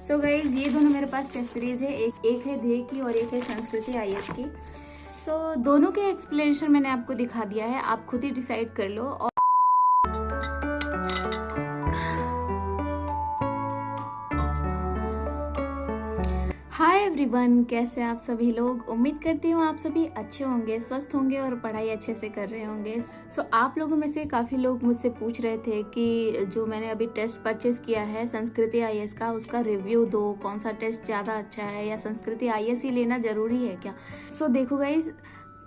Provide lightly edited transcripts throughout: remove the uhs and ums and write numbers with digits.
So guys ये दोनों मेरे पास टेस्ट सीरीज है, एक है ध्येय की और एक है संस्कृति आईएएस की। सो दोनों के एक्सप्लेनेशन मैंने आपको दिखा दिया है, आप खुद ही डिसाइड कर लो। और हाय एवरीवन, कैसे आप सभी लोग। उम्मीद करती हूँ आप सभी अच्छे होंगे, स्वस्थ होंगे और पढ़ाई अच्छे से कर रहे होंगे। सो आप लोगों में से काफ़ी लोग मुझसे पूछ रहे थे कि जो मैंने अभी टेस्ट परचेज किया है संस्कृति आईएएस का, उसका रिव्यू दो, कौन सा टेस्ट ज़्यादा अच्छा है या संस्कृति आईएएस ही लेना ज़रूरी है क्या। सो देखो गाइज,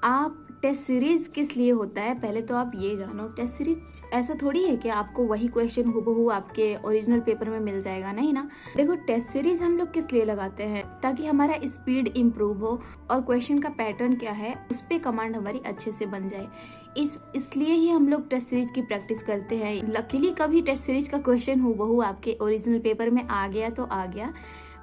आप टेस्ट सीरीज किस लिए होता है पहले तो आप ये जानो। टेस्ट सीरीज ऐसा थोड़ी है कि आपको वही क्वेश्चन हूबहू आपके ओरिजिनल पेपर में मिल जाएगा, नहीं ना। देखो टेस्ट सीरीज हम लोग किस लिए लगाते हैं, ताकि हमारा स्पीड इम्प्रूव हो और क्वेश्चन का पैटर्न क्या है उस पर कमांड हमारी अच्छे से बन जाए। इसलिए ही हम लोग टेस्ट सीरीज की प्रैक्टिस करते हैं। लकीली कभी टेस्ट सीरीज का क्वेश्चन हूबहू आपके ओरिजिनल पेपर में आ गया तो आ गया,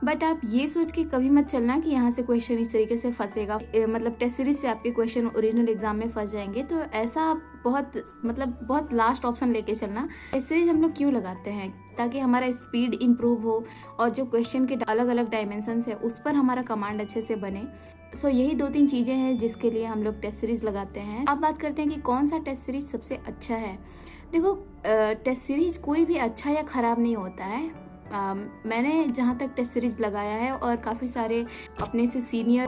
बट आप ये सोच के कभी मत चलना कि यहाँ से क्वेश्चन इस तरीके से फंसेगा, मतलब टेस्ट सीरीज से आपके क्वेश्चन ओरिजिनल एग्जाम में फंस जाएंगे। तो ऐसा आप बहुत लास्ट ऑप्शन लेके चलना। टेस्ट सीरीज हम लोग क्यों लगाते हैं, ताकि हमारा स्पीड इम्प्रूव हो और जो क्वेश्चन के अलग अलग डायमेंशन है उस पर हमारा कमांड अच्छे से बने। सो यही 2-3 चीज़ें हैं जिसके लिए हम लोग टेस्ट सीरीज लगाते हैं। अब बात करते हैं कि कौन सा टेस्ट सीरीज सबसे अच्छा है। देखो टेस्ट सीरीज कोई भी अच्छा या ख़राब नहीं होता है। मैंने जहाँ तक टेस्ट सीरीज लगाया है और काफ़ी सारे अपने से सीनियर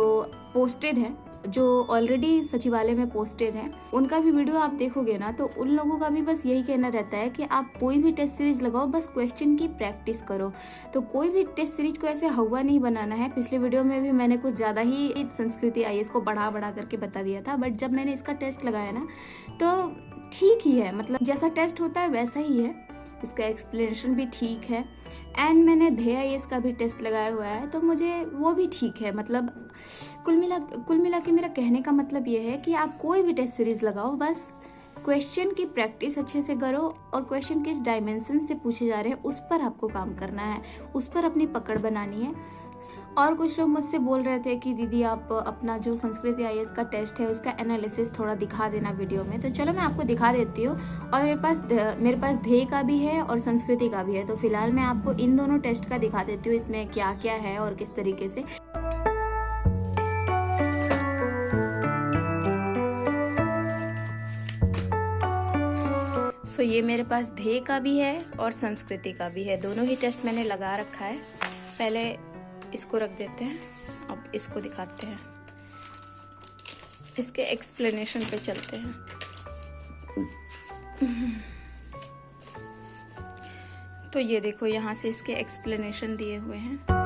पोस्टेड हैं, जो ऑलरेडी सचिवालय में पोस्टेड हैं, उनका भी वीडियो आप देखोगे ना तो उन लोगों का भी बस यही कहना रहता है कि आप कोई भी टेस्ट सीरीज लगाओ, बस क्वेश्चन की प्रैक्टिस करो। तो कोई भी टेस्ट सीरीज को ऐसे हवा नहीं बनाना है। पिछले वीडियो में भी मैंने कुछ ज़्यादा ही संस्कृति आईएएस को बढ़ा करके बता दिया था, बट जब मैंने इसका टेस्ट लगाया ना तो ठीक ही है, मतलब जैसा टेस्ट होता है वैसा ही है, इसका एक्सप्लेनेशन भी ठीक है। एंड मैंने ध्येय आईएएस का भी टेस्ट लगाया हुआ है तो मुझे वो भी ठीक है। मतलब कुल मिला के मेरा कहने का मतलब ये है कि आप कोई भी टेस्ट सीरीज लगाओ, बस क्वेश्चन की प्रैक्टिस अच्छे से करो और क्वेश्चन किस डायमेंशन से पूछे जा रहे हैं उस पर आपको काम करना है, उस पर अपनी पकड़ बनानी है। और कुछ लोग मुझसे बोल रहे थे कि दीदी आप अपना जो संस्कृति आईएएस का टेस्ट है उसका एनालिसिस थोड़ा दिखा देना वीडियो में। तो चलो मैं आपको दिखा देती हूँ। और मेरे पास ध्येय का भी है और संस्कृति का भी है, तो फिलहाल मैं आपको इन दोनों टेस्ट का दिखा देती हूँ, इसमें क्या क्या है और किस तरीके से। सो ये मेरे पास ध्येय का भी है और संस्कृति का भी है, दोनों ही टेस्ट मैंने लगा रखा है। पहले इसको रख देते हैं, अब इसको दिखाते हैं, इसके एक्सप्लेनेशन पे चलते हैं। तो ये देखो, यहाँ से इसके एक्सप्लेनेशन दिए हुए हैं।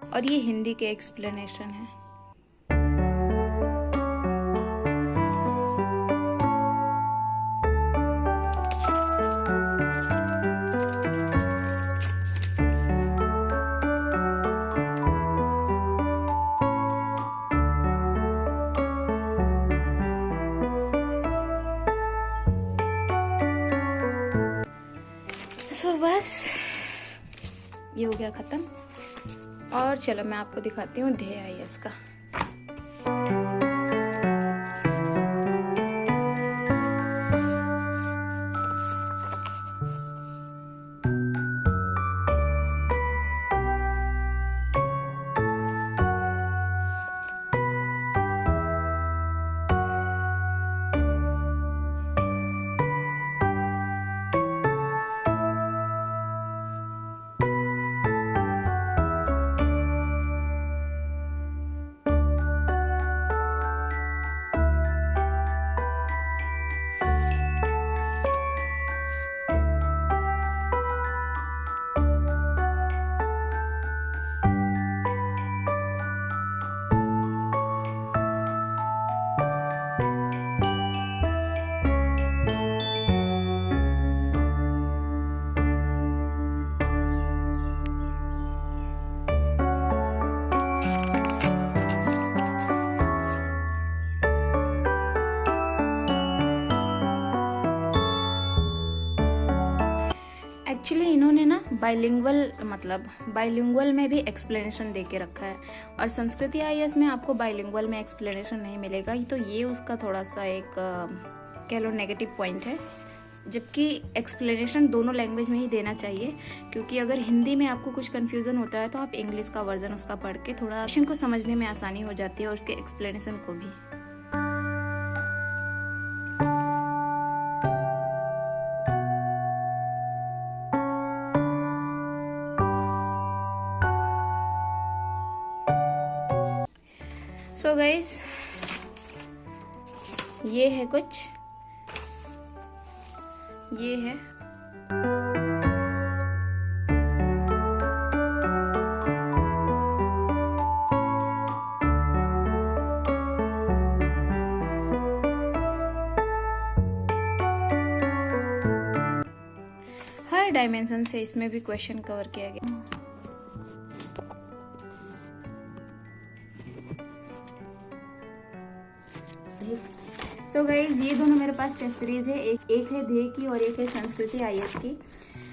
और ये हिंदी के एक्सप्लेनेशन है। तो बस ये हो गया खत्म। और चलो मैं आपको दिखाती हूँ ध्येय आईएएस का। एक्चुअली इन्होंने ना बाइलिंगुअल में भी एक्सप्लेनेशन दे के रखा है, और संस्कृति आईएएस में आपको बाइलिंगुअल में एक्सप्लेनेशन नहीं मिलेगा। तो ये उसका थोड़ा सा एक कह लो नेगेटिव पॉइंट है, जबकि एक्सप्लेनेशन दोनों लैंग्वेज में ही देना चाहिए, क्योंकि अगर हिंदी में आपको कुछ कन्फ्यूज़न होता है तो आप इंग्लिश का वर्जन उसका पढ़ के थोड़ा क्वेश्चन को समझने में आसानी हो जाती है और उसके एक्सप्लेनेशन को भी। सो गाइस, ये है कुछ, ये है हर डायमेंशन से इसमें भी क्वेश्चन कवर किया गया। सो गाइज, ये दोनों मेरे पास टेस्ट सीरीज है, एक है ध्येय की और एक है संस्कृति आईएएस की।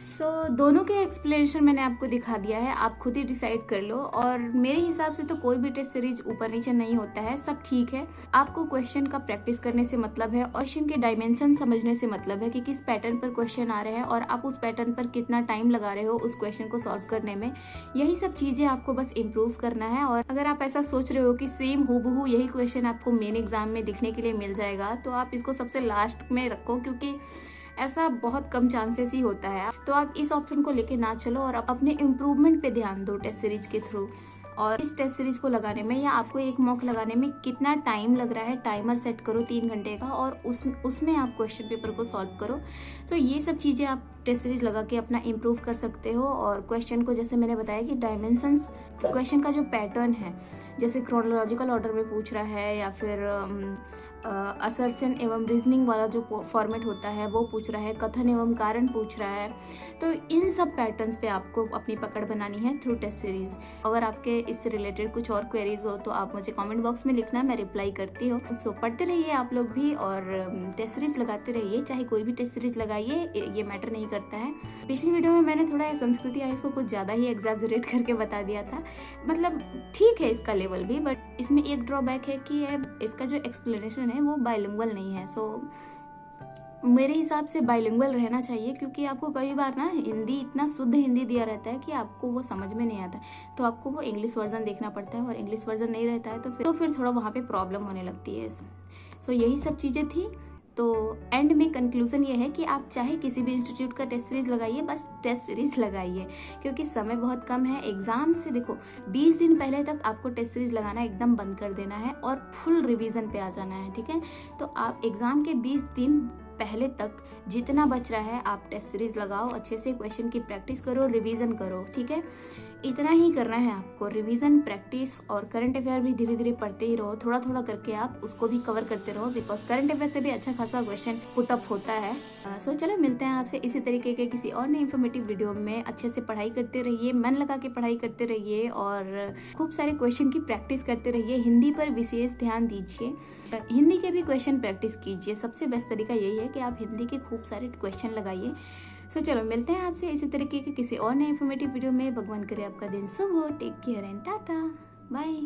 सो दोनों के एक्सप्लेनेशन मैंने आपको दिखा दिया है, आप खुद ही डिसाइड कर लो। और मेरे हिसाब से तो कोई भी टेस्ट सीरीज ऊपर नीचे नहीं होता है, सब ठीक है। आपको क्वेश्चन का प्रैक्टिस करने से मतलब है, क्वेश्चन के डायमेंशन समझने से मतलब है कि किस पैटर्न पर क्वेश्चन आ रहे हैं और आप उस पैटर्न पर कितना टाइम लगा रहे हो उस क्वेश्चन को सॉल्व करने में। यही सब चीजें आपको बस इम्प्रूव करना है। और अगर आप ऐसा सोच रहे हो कि सेम हूबहू यही क्वेश्चन आपको मेन एग्जाम में दिखने के लिए मिल जाएगा, तो आप इसको सबसे लास्ट में रखो, क्योंकि ऐसा बहुत कम चांसेस ही होता है। तो आप इस ऑप्शन को लेके ना चलो और अपने इम्प्रूवमेंट पे ध्यान दो टेस्ट सीरीज के थ्रू। और इस टेस्ट सीरीज को लगाने में या आपको एक मॉक लगाने में कितना टाइम लग रहा है, टाइमर सेट करो 3 घंटे का, और उसमें आप क्वेश्चन पेपर को सॉल्व करो। तो ये सब चीज़ें आप टेस्ट सीरीज लगा के अपना इम्प्रूव कर सकते हो। और क्वेश्चन को जैसे मैंने बताया कि डायमेंशंस, क्वेश्चन का जो पैटर्न है, जैसे क्रोनोलॉजिकल ऑर्डर में पूछ रहा है या फिर असर्शन एवं रीजनिंग वाला जो फॉर्मेट होता है वो पूछ रहा है, कथन एवं कारण पूछ रहा है, तो इन सब पैटर्न्स पे आपको अपनी पकड़ बनानी है थ्रू टेस्ट सीरीज। अगर आपके इससे रिलेटेड कुछ और क्वेरीज हो तो आप मुझे कमेंट बॉक्स में लिखना, मैं रिप्लाई करती हूँ। सो पढ़ते रहिए आप लोग भी और टेस्ट सीरीज लगाते रहिए, चाहे कोई भी टेस्ट सीरीज लगाइए, ये मैटर नहीं करता है। पिछली वीडियो में मैंने थोड़ा संस्कृति आईएएस को कुछ ज़्यादा ही एग्जैजरेट करके बता दिया था, मतलब ठीक है इसका लेवल भी, बट इसमें एक ड्रॉबैक है कि इसका जो एक्सप्लेनेशन है वो बाइलिंगुअल नहीं है। सो मेरे हिसाब से बाइलिंगुअल रहना चाहिए, क्योंकि आपको कई बार ना हिंदी इतना शुद्ध हिंदी दिया रहता है कि आपको वो समझ में नहीं आता, तो आपको वो इंग्लिश वर्जन देखना पड़ता है, और इंग्लिश वर्जन नहीं रहता है तो फिर थोड़ा वहाँ पे प्रॉब्लम होने लगती है। सो यही सब चीज़ें थी। तो एंड में कंक्लूजन ये है कि आप चाहे किसी भी इंस्टीट्यूट का टेस्ट सीरीज लगाइए, बस टेस्ट सीरीज लगाइए, क्योंकि समय बहुत कम है। एग्जाम से देखो 20 दिन पहले तक आपको टेस्ट सीरीज लगाना एकदम बंद कर देना है और फुल रिवीजन पे आ जाना है, ठीक है। तो आप एग्जाम के 20 दिन पहले तक जितना बच रहा है आप टेस्ट सीरीज लगाओ, अच्छे से क्वेश्चन की प्रैक्टिस करो, रिवीजन करो, ठीक है। इतना ही करना है आपको, रिवीजन, प्रैक्टिस, और करंट अफेयर भी धीरे धीरे पढ़ते ही रहो, थोड़ा थोड़ा करके आप उसको भी कवर करते रहो, बिकॉज करंट अफेयर से भी अच्छा खासा क्वेश्चन पुटअप होता है। सो चलो मिलते हैं आपसे इसी तरीके के किसी और नए इन्फॉर्मेटिव वीडियो में। अच्छे से पढ़ाई करते रहिए, मन लगा के पढ़ाई करते रहिए और खूब सारे क्वेश्चन की प्रैक्टिस करते रहिए। हिंदी पर विशेष ध्यान दीजिए, हिंदी के भी क्वेश्चन प्रैक्टिस कीजिए। सबसे बेस्ट तरीका यही है कि आप हिंदी के खूब सारे क्वेश्चन लगाइए। सो चलो मिलते हैं आपसे इसी तरीके के किसी और नए इन्फॉर्मेटिव वीडियो में। भगवान करे आपका दिन शुभ हो। Take care and tata bye.